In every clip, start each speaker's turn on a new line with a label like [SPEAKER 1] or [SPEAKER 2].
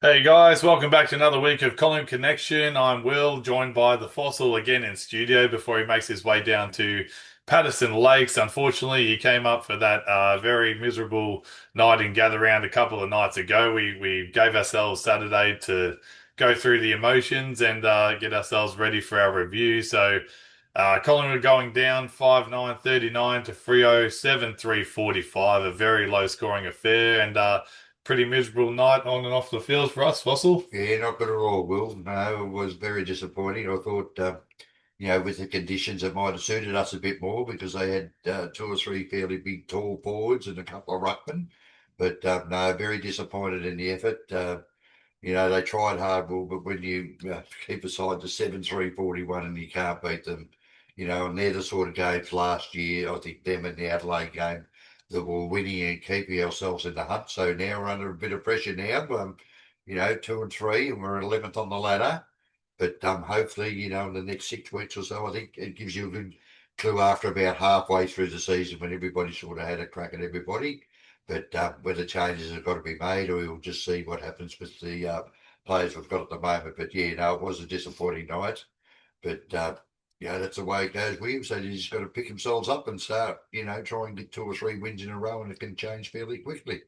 [SPEAKER 1] Hey guys, welcome back to another week of Colin Connection. I'm Will, joined by the Fossil again in studio before he makes his way down to Patterson Lakes. Unfortunately, he came up for that very miserable night in Gather Round a couple of nights ago. We gave ourselves Saturday to go through the emotions and get ourselves ready for our review. Collingwood going down 5-9 39 to FREO 7-3 45, a very low scoring affair and pretty miserable night on and off the field for us, Fossil.
[SPEAKER 2] Yeah, not good at all, Will. No, it was very disappointing. I thought, with the conditions, it might have suited us a bit more because they had two or three fairly big, tall forwards and a couple of ruckmen. But no, very disappointed in the effort. They tried hard, Will, but when you keep aside the 7-3 41 and you can't beat them, and they're the sort of games last year, I think them and the Adelaide game that were winning and keeping ourselves in the hunt. So now we're under a bit of pressure now. 2 and 3, and we're 11th on the ladder. But hopefully, in the next 6 weeks or so, I think it gives you a good clue after about halfway through the season when everybody sort of had a crack at everybody. But whether changes have got to be made, or we'll just see what happens with the players we've got at the moment. But yeah, no, it was a disappointing night. But that's the way it goes with him. So you just got to pick themselves up and start, try and get two or three wins in a row, and it can change fairly quickly.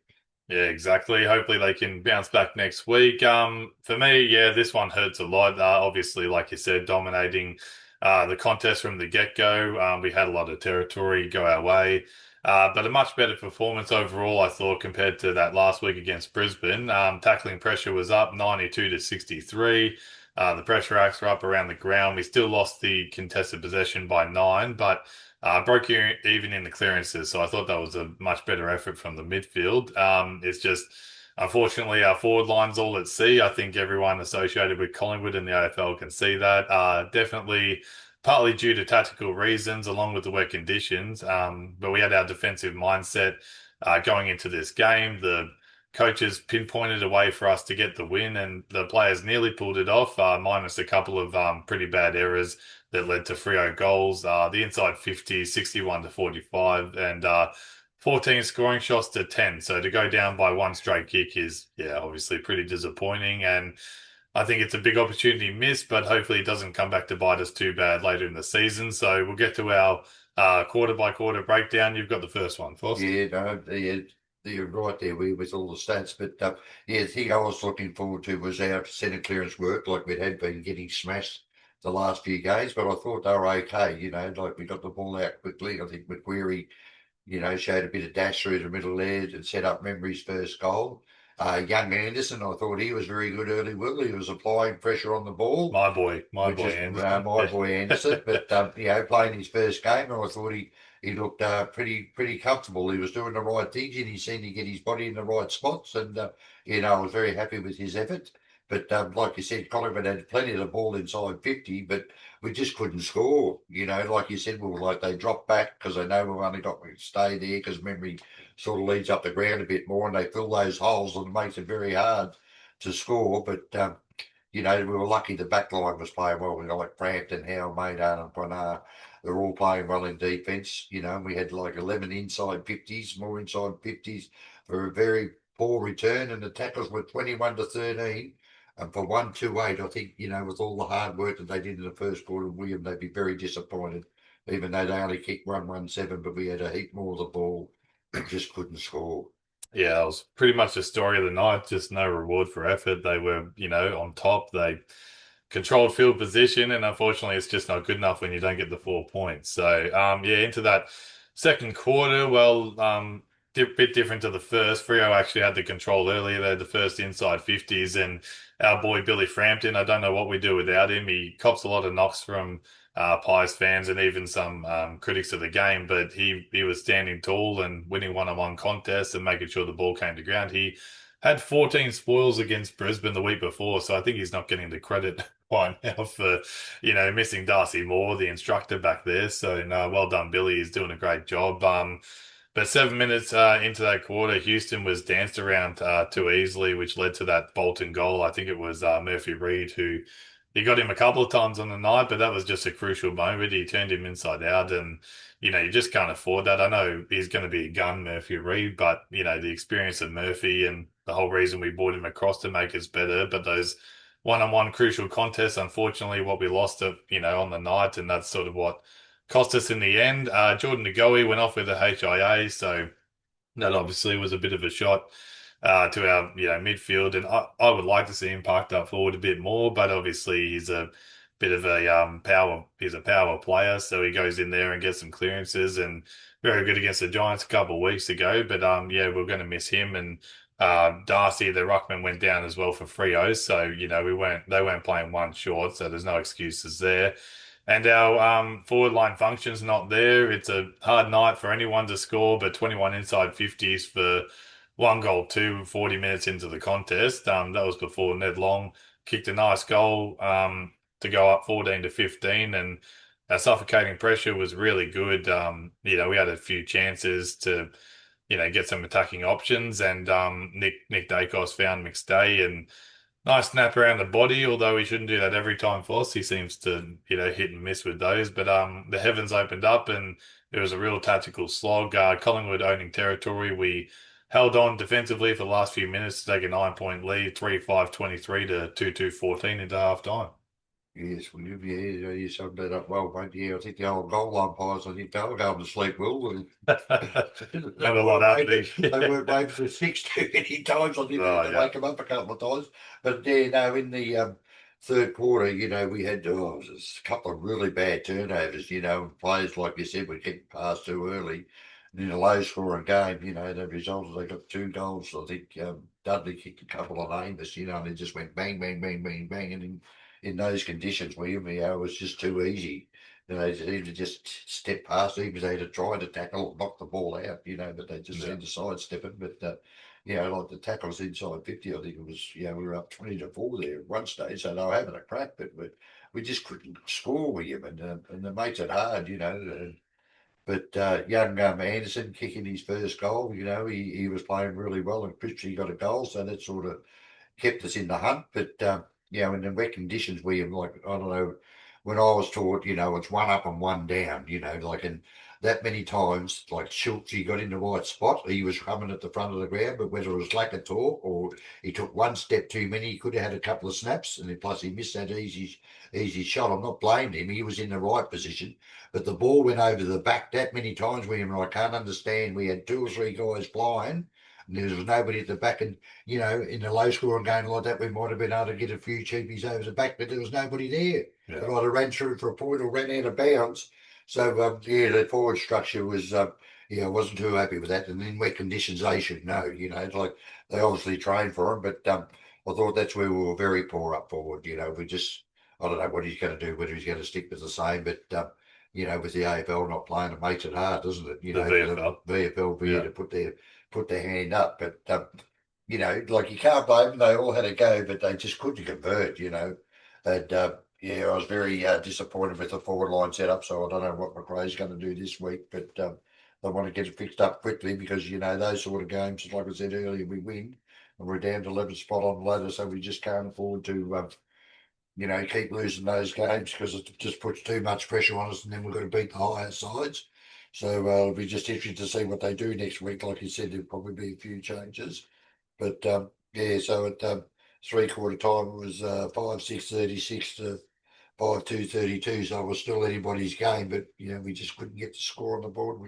[SPEAKER 1] Yeah, exactly. Hopefully they can bounce back next week. For me, yeah, this one hurts a lot. Obviously, like you said, dominating the contest from the get-go. We had a lot of territory go our way. But a much better performance overall, I thought, compared to that last week against Brisbane. Tackling pressure was up 92 to 63. The pressure acts were up around the ground. We still lost the contested possession by 9, but broke even in the clearances, so I thought that was a much better effort from the midfield. It's just, unfortunately, our forward line's all at sea. I think everyone associated with Collingwood in the AFL can see that. Definitely partly due to tactical reasons, along with the wet conditions. But we had our defensive mindset going into this game. The coaches pinpointed a way for us to get the win, and the players nearly pulled it off, minus a couple of pretty bad errors that led to FREO goals. The inside 50, 61 to 45, and 14 scoring shots to 10. So to go down by one straight kick is, yeah, obviously pretty disappointing. And I think it's a big opportunity missed, but hopefully it doesn't come back to bite us too bad later in the season. So we'll get to our quarter by quarter breakdown. You've got the first one, Fost.
[SPEAKER 2] Yeah, no, you're right there with all the stats. But yeah, the thing I was looking forward to was our centre clearance work, like we had been getting smashed the last few games. But I thought they were okay. Like we got the ball out quickly. I think McQuarrie, showed a bit of dash through the middle there and set up Memory's first goal. Young Anderson, I thought he was very good early. Will he was applying pressure on the ball,
[SPEAKER 1] My
[SPEAKER 2] which
[SPEAKER 1] boy
[SPEAKER 2] is
[SPEAKER 1] Anderson.
[SPEAKER 2] my
[SPEAKER 1] Yeah.
[SPEAKER 2] boy Anderson. But playing his first game, and I thought he looked pretty comfortable. He was doing the right things, and he seemed to get his body in the right spots. And I was very happy with his effort. But like you said, Collingwood had plenty of the ball inside 50, but we just couldn't score. Like you said, we were like they dropped back because they know we've only got to stay there because memory sort of leads up the ground a bit more, and they fill those holes, and it makes it very hard to score. But we were lucky the back line was playing well. We got like Frampton, Howe, Maynard, and Bonar. They're all playing well in defence. We had like 11 inside 50s, more inside 50s for a very poor return, and the tackles were 21 to 13. And for 128, I think, with all the hard work that they did in the first quarter, William, they'd be very disappointed, even though they only kicked 117, but we had a heap more of the ball and just couldn't score.
[SPEAKER 1] Yeah, that was pretty much the story of the night. Just no reward for effort. They were, on top. They controlled field position, and unfortunately, it's just not good enough when you don't get the 4 points. So, yeah, into that second quarter, well, bit different to the first. Freo actually had the control earlier. They had the first inside 50s, and our boy Billy Frampton, I don't know what we do without him. He cops a lot of knocks from PIES fans and even some critics of the game, but he was standing tall and winning one-on-one contests and making sure the ball came to ground. He had 14 spoils against Brisbane the week before, so I think he's not getting the credit by now for, missing Darcy Moore, the instructor back there. So no, well done, Billy. He's doing a great job. But 7 minutes into that quarter, Houston was danced around too easily, which led to that Bolton goal. I think it was Murphy Reed who he got him a couple of times on the night, but that was just a crucial moment. He turned him inside out, and you just can't afford that. I know he's going to be a gun, Murphy Reed, but the experience of Murphy and the whole reason we brought him across to make us better. But those one-on-one crucial contests, unfortunately, what we lost it, on the night, and that's sort of what cost us in the end. Jordan Ngoe went off with a HIA, so that obviously was a bit of a shot to our midfield, and I would like to see him parked up forward a bit more, but obviously he's a bit of a power. He's a power player, so he goes in there and gets some clearances, and very good against the Giants a couple of weeks ago. But yeah, we're going to miss him, and Darcy, the ruckman, went down as well for FREO, so they weren't playing one short, so there's no excuses there. And our forward line function's not there. It's a hard night for anyone to score, but 21 inside 50s for one goal, 40 minutes into the contest. That was before Ned Long kicked a nice goal to go up 14 to 15. And our suffocating pressure was really good. We had a few chances to, get some attacking options. And Nick Dacos found McStay and nice snap around the body, although he shouldn't do that every time for us. He seems to, hit and miss with those. But the heavens opened up and it was a real tactical slog. Collingwood owning territory. We held on defensively for the last few minutes to take a 9-point lead, 3-5-23 to 2-2-14 into half time.
[SPEAKER 2] Yes, well, you summed that up well, mate. Yeah, I think the old goal line pies, I think they were going to sleep well. And
[SPEAKER 1] Not a lot happening.
[SPEAKER 2] they weren't made for six too many times. I think they had
[SPEAKER 1] Oh,
[SPEAKER 2] to
[SPEAKER 1] yeah.
[SPEAKER 2] wake them up a couple of times. But yeah, no, in the third quarter, we had it was a couple of really bad turnovers. Players like you said were getting past too early. And in a low scoring game, the result is they got two goals. I think Dudley kicked a couple of Amos, and it just went bang, bang, bang, bang, bang, and in those conditions, William, it was just too easy. They seemed to just step past, even they had to try to tackle or knock the ball out, but they just
[SPEAKER 1] Yeah.
[SPEAKER 2] seemed to sidestep it. But, like the tackles inside 50, I think it was, we were up 20-4 there at one stage, so they were having a crack, but we just couldn't score, William, and it makes it hard, but young Anderson kicking his first goal, he was playing really well, and Christie got a goal, so that sort of kept us in the hunt. But in the wet conditions, we like I don't know. When I was taught, it's one up and one down. Like and that many times, like Schultz, he got in the right spot. He was coming at the front of the ground, but whether it was lack of talk or he took one step too many, he could have had a couple of snaps, and then plus he missed that easy shot. I'm not blaming him; he was in the right position, but the ball went over the back that many times. I can't understand. We had two or three guys flying. And there was nobody at the back, and in a low scoring game like that, we might have been able to get a few cheapies over the back, but there was nobody there.
[SPEAKER 1] Yeah.
[SPEAKER 2] But either ran through for a point or ran out of bounds. So, the forward structure was, I wasn't too happy with that. And in wet conditions, they should know, it's like they obviously trained for them, but I thought that's where we were very poor up forward. I don't know what he's going to do, whether he's going to stick with the same, but, with the AFL not playing, it makes it hard, doesn't it?
[SPEAKER 1] The
[SPEAKER 2] For the
[SPEAKER 1] VFL.
[SPEAKER 2] VFL
[SPEAKER 1] Yeah.
[SPEAKER 2] to put their hand up. But like you can't blame them. They all had a go, but they just couldn't convert. And I was very disappointed with the forward line setup. So I don't know what McRae's going to do this week, but they want to get it fixed up quickly because those sort of games, like I said earlier, we win and we're down to 11th spot on the ladder, so we just can't afford to. Keep losing those games because it just puts too much pressure on us, and then we've got to beat the higher sides. So it'll be just interesting to see what they do next week. Like you said, there'll probably be a few changes, but yeah. So at 3/4 time, it was 5-6-36 to 5-2-32. So it was still anybody's game, but we just couldn't get the score on the board.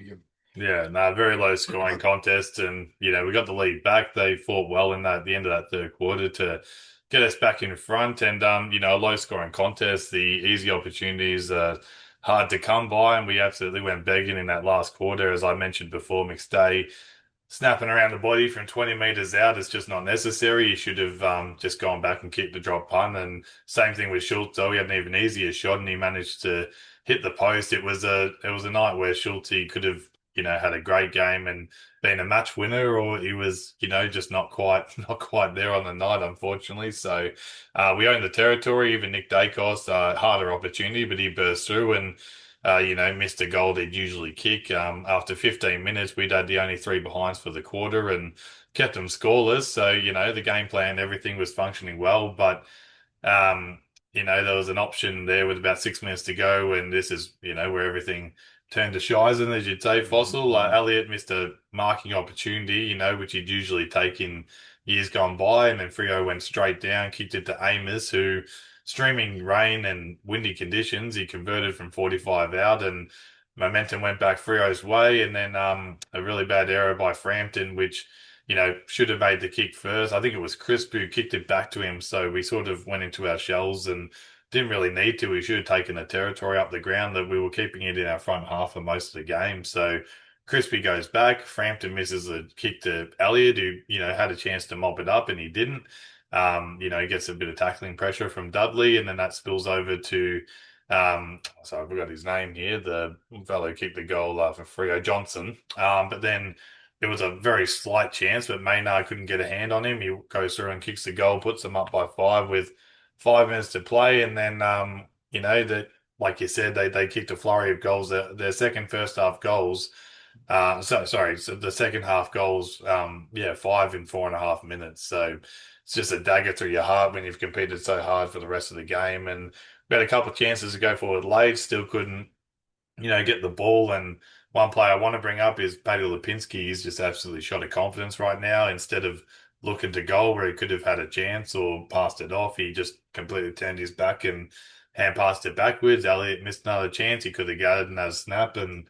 [SPEAKER 1] Yeah, no, very low scoring contest, and we got the lead back. They fought well in that the end of that third quarter to get us back in front, and a low scoring contest. The easy opportunities are hard to come by, and we absolutely went begging in that last quarter. As I mentioned before, McStay snapping around the body from 20 meters out is just not necessary. He should have just gone back and kicked the drop punt. And same thing with Schultz. He had an even easier shot, and he managed to hit the post. It was a night where Schultz could have had a great game and been a match winner, or he was just not quite not quite there on the night, unfortunately. So we own the territory. Even Nick Dacos, harder opportunity, but he burst through and missed a goal they'd usually kick. After 15 minutes, we'd had the only three behinds for the quarter and kept them scoreless. So, the game plan, everything was functioning well. But, um, there was an option there with about 6 minutes to go, and this is, where everything turned to Shizen, as you'd say, Fossil. Elliot missed a marking opportunity, which he'd usually take in years gone by, and then Freo went straight down, kicked it to Amos, who, streaming rain and windy conditions, he converted from 45 out, and momentum went back Freo's way, and then a really bad error by Frampton, which should have made the kick first. I think it was Crisp who kicked it back to him, so we sort of went into our shells and didn't really need to. We should have taken the territory up the ground that we were keeping it in our front half for most of the game. So Crispy goes back. Frampton misses a kick to Elliott, who, had a chance to mop it up and he didn't. He gets a bit of tackling pressure from Dudley, and then that spills over to so I forgot his name here, the fellow who kicked the goal for Freo, Johnson. But then it was a very slight chance, but Maynard couldn't get a hand on him. He goes through and kicks the goal, puts them up by 5 with 5 minutes to play, and then that, like you said, they kicked a flurry of goals. Their second first half goals. So the second half goals, 5 in 4.5 minutes. So it's just a dagger through your heart when you've competed so hard for the rest of the game. And we had a couple of chances to go forward late, still couldn't, get the ball. And one player I want to bring up is Paddy Lipinski. He's just absolutely shot of confidence right now. Instead of looking to goal where he could have had a chance or passed it off, he just completely turned his back and hand passed it backwards. Elliott missed another chance. He could have got it and had a snap, and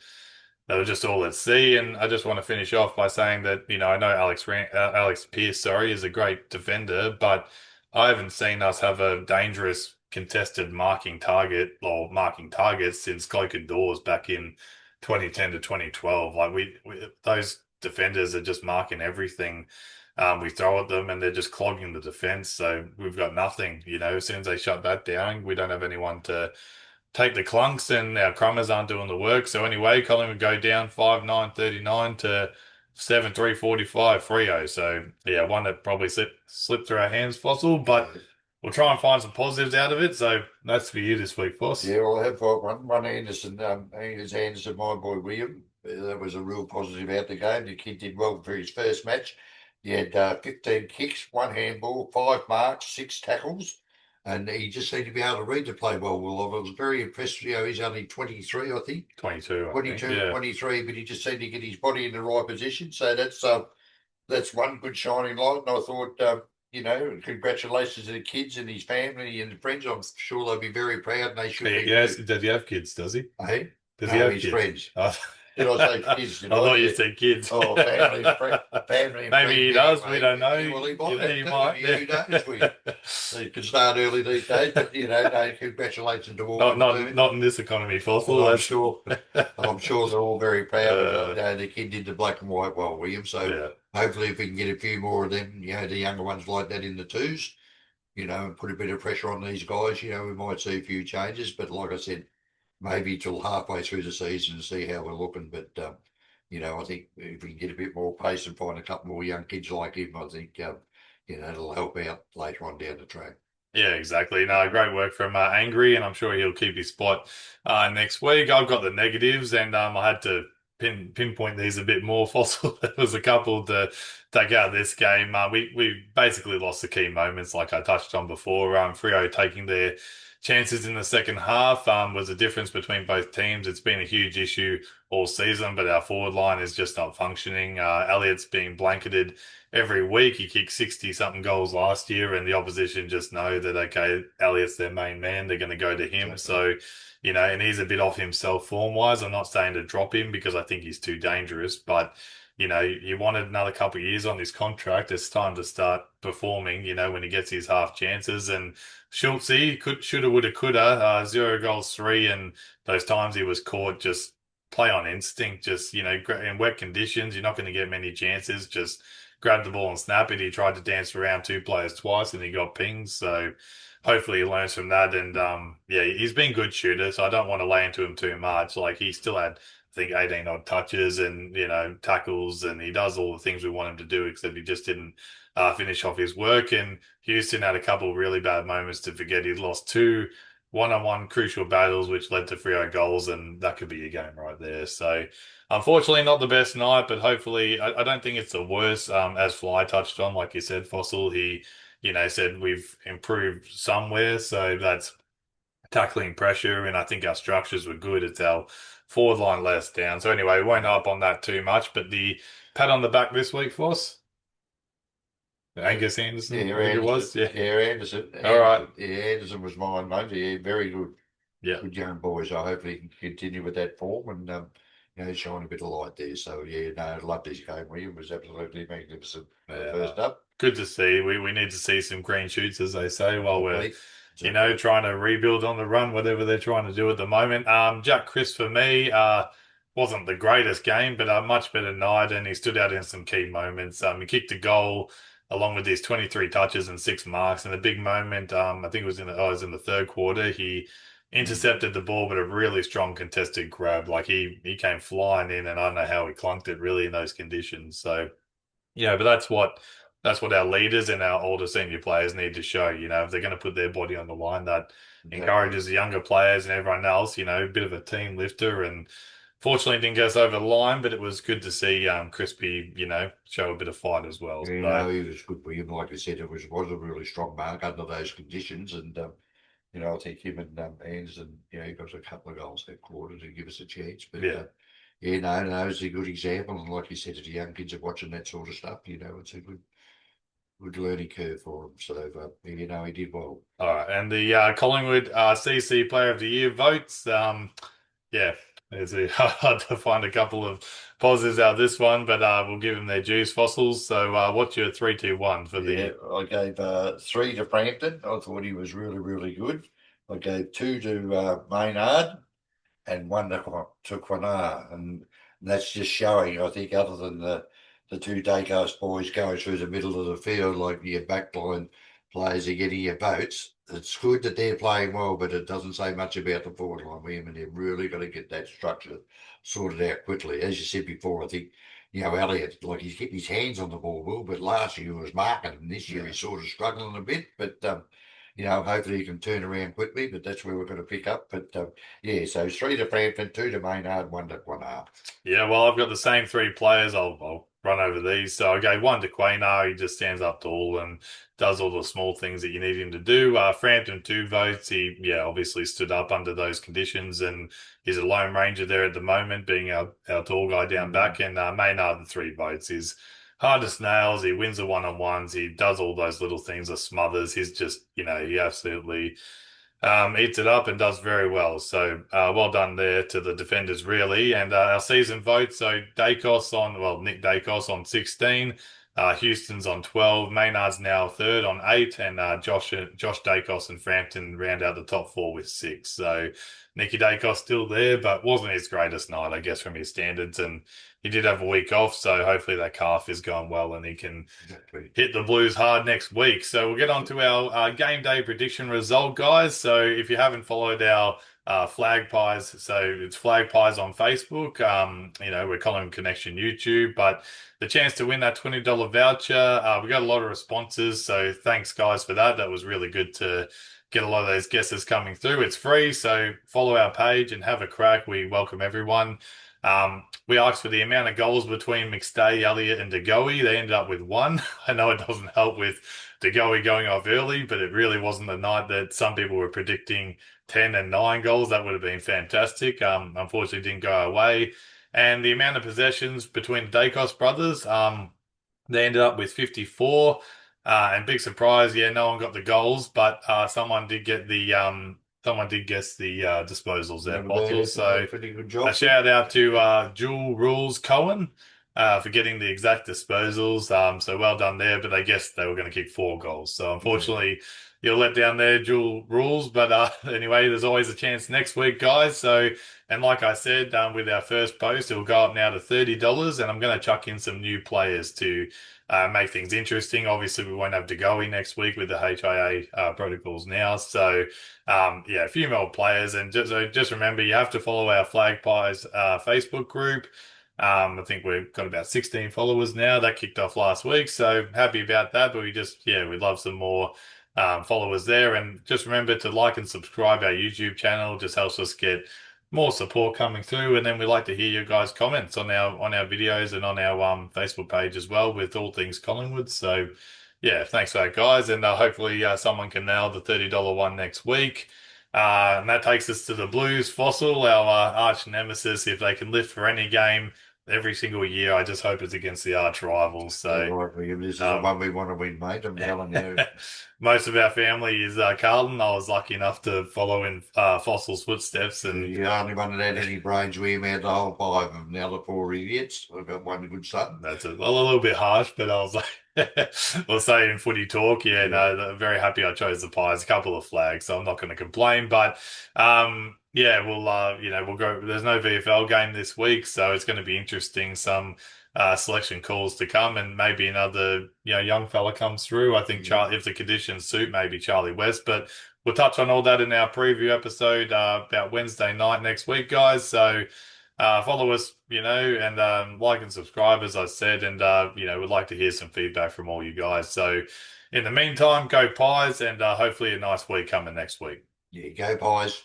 [SPEAKER 1] they were just all at sea. And I just want to finish off by saying that, I know Alex Pearce, sorry, is a great defender, but I haven't seen us have a dangerous contested marking target or marking targets since Cloak and Doors back in 2010 to 2012. Like those defenders are just marking everything. We throw at them and they're just clogging the defense. So we've got nothing, as soon as they shut that down, we don't have anyone to take the clunks, and our crummers aren't doing the work. So anyway, Colin would go down 5-9 39 to 7-3 45 Freo. So yeah, one that probably slipped through our hands, Fossil, but we'll try and find some positives out of it. So that's for you this week, Foss.
[SPEAKER 2] Yeah, well, I have got one Anderson, Anderson, my boy William. That was a real positive out the game. The kid did well for his first match. He had 15 kicks, one handball, 5 marks, 6 tackles, and he just seemed to be able to read the play well. Well, I was very impressed. He's only 23, I think.
[SPEAKER 1] 22, I think.
[SPEAKER 2] 22,
[SPEAKER 1] Yeah.
[SPEAKER 2] 23, but he just seemed to get his body in the right position. So that's one good shining light. And I thought, congratulations to the kids and his family and friends. I'm sure they'll be very proud, and they should be.
[SPEAKER 1] Yes, does he have kids, does he?
[SPEAKER 2] Hey?
[SPEAKER 1] Does
[SPEAKER 2] No,
[SPEAKER 1] he have
[SPEAKER 2] his
[SPEAKER 1] kids?
[SPEAKER 2] friends.
[SPEAKER 1] Oh.
[SPEAKER 2] Did I say kids?
[SPEAKER 1] I thought you said kids.
[SPEAKER 2] Oh, family, family.
[SPEAKER 1] Maybe he does. We don't know.
[SPEAKER 2] Yeah, well, he might.
[SPEAKER 1] He might.
[SPEAKER 2] Who knows? He can start early these days, but no, congratulations to all.
[SPEAKER 1] Not in this economy, Fossil.
[SPEAKER 2] Well, I'm sure they're all very proud. The kid did the black and white well, William. So
[SPEAKER 1] Yeah.
[SPEAKER 2] hopefully, if we can get a few more of them, the younger ones like that in the twos, and put a bit of pressure on these guys, we might see a few changes. But like I said, maybe till halfway through the season and see how we're looking. But I think if we can get a bit more pace and find a couple more young kids like him, I think it'll help out later on down the track.
[SPEAKER 1] Yeah, exactly. No, great work from Angry, and I'm sure he'll keep his spot next week. I've got the negatives, and I had to pinpoint these a bit more. Fossil, there was a couple to take out of this game. We basically lost the key moments, like I touched on before. Freo taking their chances in the second half was the difference between both teams. It's been a huge issue all season, but our forward line is just not functioning. Elliott's being blanketed every week. He kicked 60 something goals last year, and the opposition just know that, okay, Elliott's their main man. They're going to go to him. Exactly. So, and he's a bit off himself form wise. I'm not saying to drop him because I think he's too dangerous, but you wanted another couple of years on this contract. It's time to start performing, when he gets his half chances. And Schultze shoulda, woulda, coulda, 0 goals, 3. And those times he was caught, just play on instinct, just, in wet conditions, you're not going to get many chances. Just grab the ball and snap it. He tried to dance around 2 players twice and he got pinged. So hopefully he learns from that. And he's been a good shooter, so I don't want to lay into him too much. Like, he still had, I think, 18 odd touches and, tackles, and he does all the things we want him to do, except he just didn't finish off his work. And Houston had a couple of really bad moments to forget. He'd lost 2 one-on-one crucial battles, which led to Freo goals, and that could be a game right there. So unfortunately, not the best night, but hopefully, I don't think it's the worst. As Fly touched on, like you said, Fossil, he said we've improved somewhere. So that's tackling pressure, and I think our structures were good. It's our forward line let us down. So anyway, we won't harp on that too much. But the pat on the back this week for us,
[SPEAKER 2] Uh,
[SPEAKER 1] Angus Anderson,
[SPEAKER 2] yeah,
[SPEAKER 1] I think it
[SPEAKER 2] Anderson.
[SPEAKER 1] was. Yeah.
[SPEAKER 2] Yeah, Anderson.
[SPEAKER 1] All right.
[SPEAKER 2] Anderson. Yeah, Anderson was mine, mate. Yeah, very good.
[SPEAKER 1] Yeah.
[SPEAKER 2] Good young boy. So hopefully he can continue with that form and shine a bit of light there. So yeah, no, I loved his game. William was absolutely magnificent
[SPEAKER 1] Yeah.
[SPEAKER 2] first up.
[SPEAKER 1] Good to see. We need to see some green shoots, as they say, while we're
[SPEAKER 2] Exactly. Exactly.
[SPEAKER 1] trying to rebuild on the run, whatever they're trying to do at the moment. Jack Chris for me, wasn't the greatest game, but a much better night, and he stood out in some key moments. He kicked a goal along with his 23 touches and 6 marks, and a big moment. I think it was in the third quarter. He
[SPEAKER 2] Mm.
[SPEAKER 1] intercepted the ball, but a really strong contested grab. Like he came flying in, and I don't know how he clunked it really in those conditions. So. Yeah, but that's what our leaders and our older senior players need to show. If they're going to put their body on the line, that
[SPEAKER 2] Exactly.
[SPEAKER 1] encourages the younger players and everyone else. A bit of a team lifter. And fortunately, it didn't go us over the line, but it was good to see Crispy, show a bit of fight as well.
[SPEAKER 2] You
[SPEAKER 1] So
[SPEAKER 2] know, he was good for him. Like I said, it was a really strong mark under those conditions, and I think him and Anderson, he got a couple of goals that quarter to give us a chance. But
[SPEAKER 1] yeah.
[SPEAKER 2] yeah, no, it's a good example, and like you said, to the young kids are watching that sort of stuff. It's a good learning curve for him. So he did well.
[SPEAKER 1] All right, and the Collingwood CC Player of the Year votes. Yeah, hard to find a couple of positives out of this one, but we'll give them their dues, fossils. So, what's your 3-2-1 for
[SPEAKER 2] Yeah,
[SPEAKER 1] the?
[SPEAKER 2] I gave three to Frampton. I thought he was really, really good. I gave two to Maynard and one to Quanar, and that's just showing. I think other than the two Dacos boys going through the middle of the field, like your backline players are getting your votes. It's good that they're playing well, but it doesn't say much about the forward line. We and they've really got to get that structure sorted out quickly. As you said before, I think Elliot, like he's getting his hands on the ball well, but last year he was marking, and this year
[SPEAKER 1] Yeah.
[SPEAKER 2] he's sort of struggling a bit. But hopefully he can turn around quickly. But that's where we're going to pick up. But yeah, so three to Frampton, two to Maynard, one to Quanar.
[SPEAKER 1] Yeah, well, I've got the same three players. I'll run over these. So I gave one to Quaynar. He just stands up tall and does all the small things that you need him to do. Frampton, 2 votes. He, obviously stood up under those conditions, and he's a lone ranger there at the moment, being our tall guy down
[SPEAKER 2] Mm,
[SPEAKER 1] back. And Maynard, the 3 votes. He's hard as nails. He wins the one-on-ones. He does all those little things, the smothers. He's just, he absolutely eats it up and does very well. So well done there to the defenders, really. And our season vote. So Nick Dacos on 16, Houston's on 12, Maynard's now third on 8, and Josh Dacos and Frampton round out the top four with 6. So Nicky Dacos still there, but wasn't his greatest night, I guess, from his standards. And he did have a week off, so hopefully that calf is going well and he can
[SPEAKER 2] exactly.
[SPEAKER 1] hit the Blues hard next week. So we'll get on to our game day prediction result, guys. So if you haven't followed our Flag Pies, so it's Flag Pies on Facebook. We're calling Connection YouTube, but the chance to win that $20 voucher, we got a lot of responses. So thanks, guys, for that. That was really good to get a lot of those guesses coming through. It's free, so follow our page and have a crack. We welcome everyone. We asked for the amount of goals between McStay, Elliott, and DeGoey. They ended up with one. I know it doesn't help with DeGoey going off early, but it really wasn't the night that some people were predicting 10 and 9 goals. That would have been fantastic. Unfortunately, didn't go our way. And the amount of possessions between the Dacos brothers, they ended up with 54. And big surprise, yeah, no one got the goals, but someone did guess the disposals there,
[SPEAKER 2] Not a bad
[SPEAKER 1] bottles.
[SPEAKER 2] effort, mate.
[SPEAKER 1] So
[SPEAKER 2] Pretty good
[SPEAKER 1] a
[SPEAKER 2] job.
[SPEAKER 1] shout out to Jewel Rules Cohen for getting the exact disposals. So well done there, but I guess they were going to kick 4 goals. So
[SPEAKER 2] Yeah.
[SPEAKER 1] unfortunately, you're let down there, Jewel Rules. But anyway, there's always a chance next week, guys. So, and like I said, with our first post, it will go up now to $30, and I'm going to chuck in some new players to make things interesting. Obviously, we won't have to go in next week with the HIA protocols now. So, a few more players. And just remember, you have to follow our Flag Pies Facebook group. I think we've got about 16 followers now. That kicked off last week. So happy about that. But we'd love some more followers there. And just remember to like and subscribe our YouTube channel. Just helps us get more support coming through. And then we like to hear your guys' comments on our videos and on our Facebook page as well with all things Collingwood. So Yeah, thanks for that, guys. And hopefully someone can nail the $30 one next week. And that takes us to the Blues Fossil, our arch nemesis. If they can lift for any game every single year, I just hope it's against the arch rivals.
[SPEAKER 2] Yeah,
[SPEAKER 1] So
[SPEAKER 2] right, William. This is the
[SPEAKER 1] um,
[SPEAKER 2] one we want to win, mate. I'm telling you.
[SPEAKER 1] most of our family is Carlton. I was lucky enough to follow in Fossil's footsteps, and
[SPEAKER 2] The only one that had any brains we had the whole five of them. Now the four idiots. I've got one good son.
[SPEAKER 1] that's well, a little bit harsh, but I was like, we'll say in footy talk, yeah,
[SPEAKER 2] Yeah.
[SPEAKER 1] no, very happy I chose the Pies, a couple of flags, so I'm not going to complain. But yeah, we'll go. There's no VFL game this week, so it's going to be interesting. Some selection calls to come, and maybe another young fella comes through. I think
[SPEAKER 2] Yeah.
[SPEAKER 1] Charlie, if the conditions suit, maybe Charlie West, but. We'll touch on all that in our preview episode about Wednesday night next week, guys. So follow us, and like and subscribe, as I said, and we'd like to hear some feedback from all you guys. So, in the meantime, go Pies, and hopefully a nice week coming next week.
[SPEAKER 2] Yeah, go pies.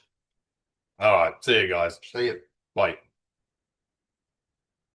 [SPEAKER 1] All right, see you guys.
[SPEAKER 2] See you.
[SPEAKER 1] Bye.